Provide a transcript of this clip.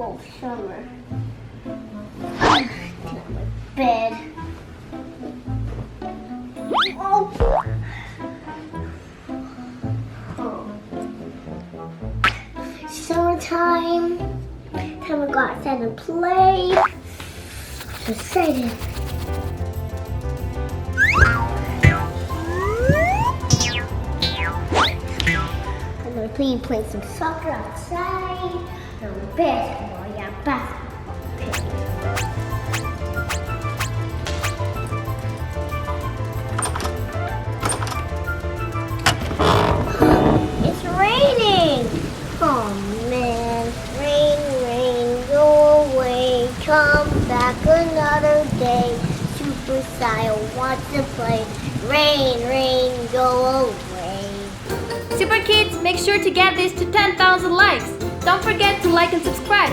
Oh, summer. Get out of my bed. Oh. Summertime. Time to go outside and play. So excited. I'm gonna play some soccer outside. And basketball, yeah, basketball. It's raining! Oh man, rain, go away, come back another day. Super Siah wants to play. Rain, go away. Super kids, make sure to get this to 10,000 likes. Don't forget to like and subscribe.